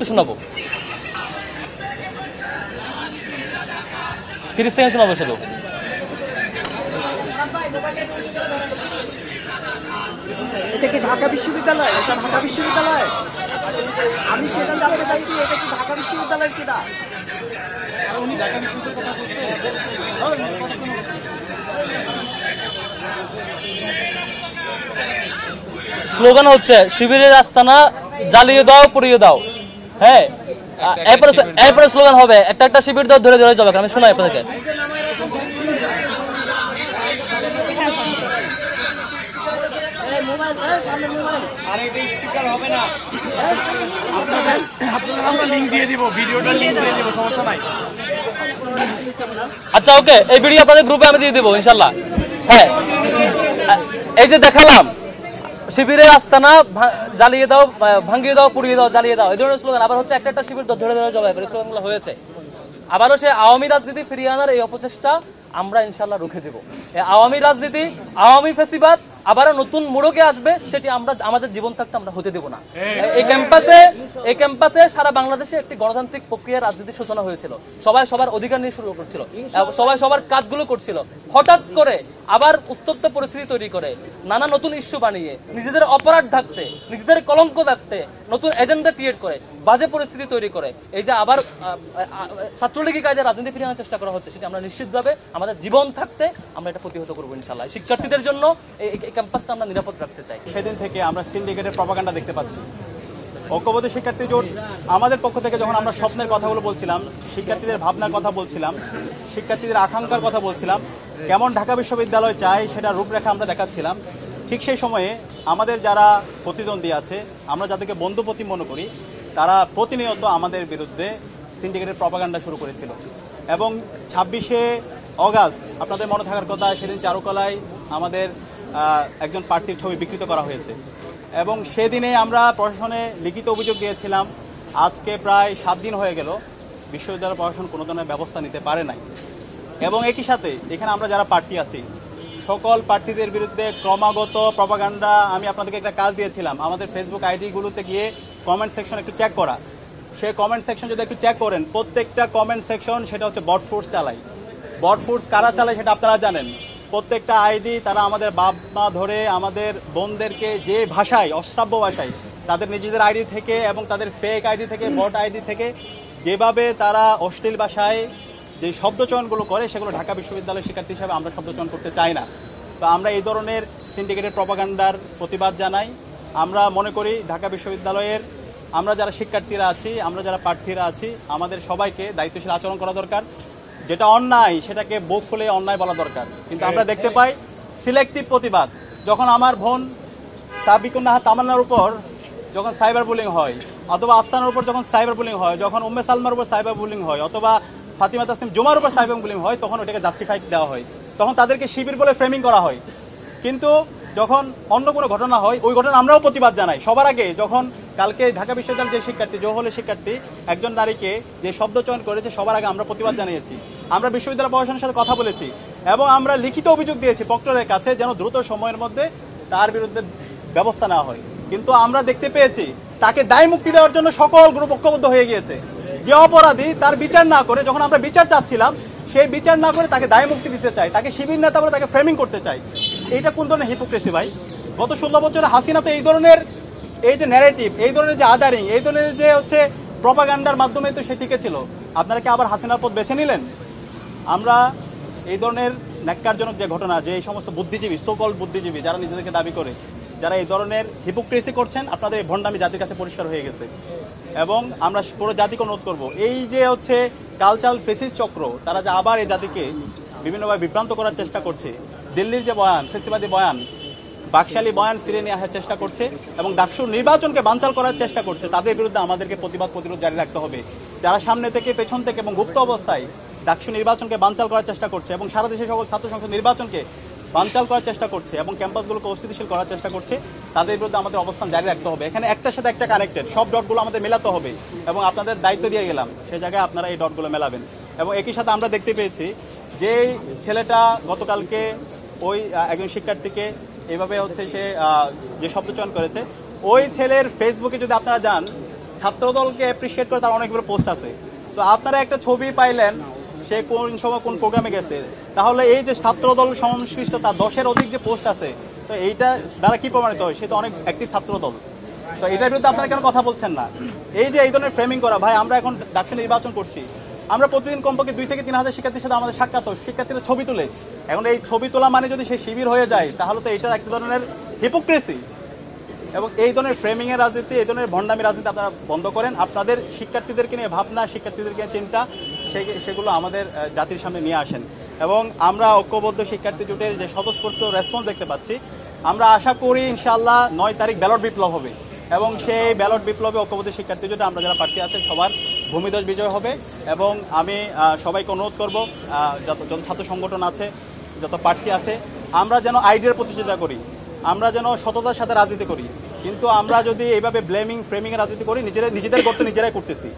শোনাবো, তিরিশ থেকে শোনাবো শুধু। এটা কি ঢাকা বিশ্ববিদ্যালয়? এটা ঢাকা বিশ্ববিদ্যালয়? আমি সেটা জানতে চাইছি, এটা কি ঢাকা বিশ্ববিদ্যালয় কিনা? উনি ঢাকা বিশ্ববিদ্যালয় কথা বলছে। স্লোগান হচ্ছে শিবিরের আস্তানা জ্বালিয়ে দাও, পুড়িয়ে দাও। হ্যাঁ, এরপরে স্লোগান হবে একটা একটা শিবির ধরে ধরে যাবে। আমি শোনাই আপনাদেরকে। আচ্ছা ওকে, এই ভিডিও আপনাদের গ্রুপে আমি দিয়ে দেবো ইনশাল্লাহ। হ্যাঁ, এই যে দেখালাম শিবিরের আস্তানা জ্বালিয়ে দাও, ভাঙিয়ে দাও, পুড়িয়ে দাও, জ্বালিয়ে দাও, এই ধরনের স্লোগান। আবার হচ্ছে একটা একটা শিবির ধরে ধরে জবাই করে স্লোগানগুলো হয়েছে। আবারও সে আওয়ামী রাজনীতি ফিরিয়ে আনার এই অপচেষ্টা আমরা ইনশাল্লাহ রুখে দেব। আওয়ামী রাজনীতি, আওয়ামী ফ্যাসিবাদ আবারও নতুন মোড়কে আসবে, সেটি আমরা আমাদের জীবন থাকতে আমরা হতে দেব না। এই ক্যাম্পাসে সারা বাংলাদেশে একটি গণতান্ত্রিক প্রক্রিয়ার রাজনীতির সূচনা হয়েছিল। সবাই সবার অধিকার নিয়ে শুরু করছিল, সবাই সবার কাজগুলো করছিল। হঠাৎ করে আবার উত্তপ্ত পরিস্থিতি তৈরি করে নানা নতুন ইস্যু বানিয়ে নিজেদের অপরাধ ঢাকতে, নিজেদের কলঙ্ক ঢাকতে নতুন এজেন্ডা ক্রিয়েট করে বাজে পরিস্থিতি তৈরি করে এই যে আবার ছাত্রলীগী কায়দায় রাজনীতি ফিরিয়ে আনার চেষ্টা করা হচ্ছে, সেটা আমরা নিশ্চিতভাবে আমাদের জীবন থাকতে আমরা এটা প্রতিহত করবো ইনশাল্লাহ। শিক্ষার্থীদের জন্য এই ক্যাম্পাসটা আমরা নিরাপদ রাখতে চাই। সেদিন থেকে আমরা সিন্ডিকেটের প্রপাগান্ডা দেখতে পাচ্ছি। ঐক্যবদ্ধ শিক্ষার্থী জোট আমাদের পক্ষ থেকে যখন আমরা স্বপ্নের কথাগুলো বলছিলাম, শিক্ষার্থীদের ভাবনার কথা বলছিলাম, শিক্ষার্থীদের আকাঙ্ক্ষার কথা বলছিলাম, কেমন ঢাকা বিশ্ববিদ্যালয় চাই সেটা রূপরেখা আমরা দেখাচ্ছিলাম, ঠিক সেই সময়ে আমাদের যারা প্রতিদ্বন্দ্বী আছে, আমরা যাদেরকে বন্ধুপ্রতি মনে করি, তারা প্রতিনিয়ত আমাদের বিরুদ্ধে সিন্ডিকেটের প্রপাগান্ডা শুরু করেছিল। এবং 26শে অগাস্ট আপনাদের মনে থাকার কথা, সেদিন চারুকলায় আমাদের একজন প্রার্থীর ছবি বিকৃত করা হয়েছে এবং সেদিনে আমরা প্রশাসনে লিখিত অভিযোগ দিয়েছিলাম। আজকে প্রায় 7 দিন হয়ে গেল, বিশ্ববিদ্যালয় প্রশাসন কোনো ধরনের ব্যবস্থা নিতে পারে নাই। এবং একই সাথে এখানে আমরা যারা প্রার্থী আছি, সকল প্রার্থীদের বিরুদ্ধে ক্রমাগত প্রপাগান্ডা। আমি আপনাদেরকে একটা কাজ দিয়েছিলাম, আমাদের ফেসবুক আইডিগুলোতে গিয়ে কমেন্ট সেকশন একটু চেক করা। সেই কমেন্ট সেকশন যদি একটু চেক করেন, প্রত্যেকটা কমেন্ট সেকশন সেটা হচ্ছে বট ফোর্স চালায়। বট ফোর্স কারা চালায় সেটা আপনারা জানেন। প্রত্যেকটা আইডি তারা আমাদের বাপ মা ধরে আমাদের বোনদেরকে যে ভাষায়, অশ্রাব্য ভাষায়, তাদের নিজেদের আইডি থেকে এবং তাদের ফেক আইডি থেকে, বট আইডি থেকে যেভাবে তারা অশ্লীল ভাষায় যে শব্দচয়নগুলো করে, সেগুলো ঢাকা বিশ্ববিদ্যালয়ের শিক্ষার্থী হিসাবে আমরা শব্দচয়ন করতে চাই না। তো আমরা এই ধরনের সিন্ডিকেটেড প্রপাগান্ডার প্রতিবাদ জানাই। আমরা মনে করি ঢাকা বিশ্ববিদ্যালয়ের আমরা যারা শিক্ষার্থীরা আছি, আমরা যারা প্রার্থীরা আছি, আমাদের সবাইকে দায়িত্বশীল আচরণ করা দরকার। যেটা অন্যায় সেটাকে বুক খুলে অন্যায় বলা দরকার। কিন্তু আমরা দেখতে পাই সিলেক্টিভ প্রতিবাদ। যখন আমার বোন সাবিকুন নাহা তামান্নার উপর যখন সাইবার বুলিং হয়, অথবা আফসানার উপর যখন সাইবার বুলিং হয়, যখন উম্মে সালমার উপর সাইবার বুলিং হয়, অথবা ফাতিমা তাসনিম জুমার উপর সাইবার বুলিং হয়, তখন ওটাকে জাস্টিফাই দেওয়া হয়, তখন তাদেরকে শিবির বলে ফ্রেমিং করা হয়। কিন্তু যখন অন্য কোনো ঘটনা হয়, ওই ঘটনা আমরাও প্রতিবাদ জানাই। সবার আগে যখন কালকে ঢাকা বিশ্ববিদ্যালয়ের যে শিক্ষার্থী, জওহলের শিক্ষার্থী একজন নারীকে যে শব্দচয়ন করেছে, সবার আগে আমরা প্রতিবাদ জানিয়েছি। আমরা বিশ্ববিদ্যালয় প্রশাসনের সাথে কথা বলেছি এবং আমরা লিখিত অভিযোগ দিয়েছি প্রক্টরের কাছে, যেন দ্রুত সময়ের মধ্যে তার বিরুদ্ধে ব্যবস্থা নেওয়া হয়। কিন্তু আমরা দেখতে পেয়েছি তাকে দায় মুক্তি দেওয়ার জন্য সকল গ্রুপ ঐক্যবদ্ধ হয়ে গিয়েছে। যে অপরাধী তার বিচার না করে, যখন আমরা বিচার চাচ্ছিলাম, সেই বিচার না করে তাকে দায় মুক্তি দিতে চাই, তাকে শিবির নেতা বলে তাকে ফ্রেমিং করতে চাই। এইটা কোন ধরনের হিপোক্রেসি ভাই? গত 16 বছরে হাসিনা তো এই ধরনের এই যে ন্যারেটিভ, এই ধরনের যে আদারিং, এই ধরনের যে হচ্ছে প্রপাগান্ডার মাধ্যমে তো সে টিকেছিল। আপনারা কি আবার হাসিনার পথ বেছে নিলেন? আমরা এই ধরনের ন্যাক্কারজনক যে ঘটনা, যে এই সমস্ত বুদ্ধিজীবী, সোকল বুদ্ধিজীবী যারা নিজেদেরকে দাবি করে, যারা এই ধরনের হিপোক্রেসি করছেন, আপনাদের এই ভণ্ডামি জাতির কাছে পরিষ্কার হয়ে গেছে। এবং আমরা পুরো জাতিকে অনুরোধ করব, এই যে হচ্ছে কালচারাল ফেসিস চক্র, তারা যে আবার এই জাতিকে বিভিন্নভাবে বিভ্রান্ত করার চেষ্টা করছে, দিল্লির যে বয়ান, ফেসিবাদী বয়ান, বাকশালী বয়ান ফিরে নিয়ে আসার চেষ্টা করছে এবং ডাকসুর নির্বাচনকে বানচাল করার চেষ্টা করছে, তাদের বিরুদ্ধে আমাদেরকে প্রতিবাদ প্রতিরোধ জারি রাখতে হবে। যারা সামনে থেকে, পেছন থেকে এবং গুপ্ত অবস্থায় ডাকসু নির্বাচনকে বানচাল করার চেষ্টা করছে এবং সারা দেশের সকল ছাত্র সংসদ নির্বাচনকে বানচাল করার চেষ্টা করছে এবং ক্যাম্পাসগুলোকে অস্থিতিশীল করার চেষ্টা করছে, তাদের বিরুদ্ধে আমাদের অবস্থান জারি রাখতে হবে। এখানে একটার সাথে একটা কানেক্টেড, সব ডটগুলো আমাদের মেলাতে হবে এবং আপনাদের দায়িত্ব দিয়ে গেলাম, সেই জায়গায় আপনারা এই ডটগুলো মেলাবেন। এবং একই সাথে আমরা দেখতে পেয়েছি যে ছেলেটা গতকালকে ওই একজন শিক্ষার্থীকে এভাবে হচ্ছে সে যে শব্দচয়ন করেছে, ওই ছেলের ফেসবুকে যদি আপনারা যান, ছাত্রদলকে অ্যাপ্রিসিয়েট করে তার অনেকগুলো পোস্ট আছে। তো আপনারা একটা ছবি পাইলেন সে কোন সময় কোন প্রোগ্রামে গেছে, তাহলে এই যে ছাত্রদল সংশ্লিষ্ট তার 10-এর অধিক যে পোস্ট আছে, তো এইটা দ্বারা কি প্রমাণিত হয়? সে তো অনেক অ্যাক্টিভ ছাত্রদল। তো এটার বিরুদ্ধে আপনারা কেন কথা বলছেন না? এই যে এই ধরনের ফ্রেমিং করা, ভাই আমরা এখন ডাকসু নির্বাচন করছি, আমরা প্রতিদিন কমপক্ষে 2 থেকে 3 হাজার শিক্ষার্থীর সাথে আমাদের সাক্ষাৎ হয়, শিক্ষার্থীরা ছবি তুলে। এখন এই ছবি তোলা মানে যদি সে শিবির হয়ে যায়, তাহলে তো এটা একটা ধরনের হিপোক্রেসি। এবং এই ধরনের ফ্রেমিংয়ের রাজনীতি, এই ধরনের ভণ্ডামি রাজনীতি আপনারা বন্ধ করেন। আপনাদের শিক্ষার্থীদেরকে নিয়ে ভাবনা, শিক্ষার্থীদেরকে নিয়ে চিন্তা, সেগুলো আমাদের জাতির সামনে নিয়ে আসেন। এবং আমরা ঐক্যবদ্ধ শিক্ষার্থী জোটের যে স্বতঃস্ফূর্ত রেসপন্স দেখতে পাচ্ছি, আমরা আশা করি ইনশাআল্লাহ 9 তারিখ ব্যালট বিপ্লব হবে এবং সেই ব্যালট বিপ্লবে ঐক্যবদ্ধ শিক্ষার্থী জোটে আমরা যারা প্রার্থী আছেন সবার ভূমিধ্বজ বিজয় হবে। এবং আমি সবাইকে অনুরোধ করব, যত ছাত্র সংগঠন আছে, যত প্রার্থী আছে, আমরা যেন আইডিয়ার প্রতিযোগিতা করি, আমরা যেন সততার সাথে রাজনীতি করি। কিন্তু আমরা যদি এইভাবে ব্লেমিং, ফ্রেমিংয়ের রাজনীতি করি, নিজেদের গর্ত নিজেরাই করতেছি।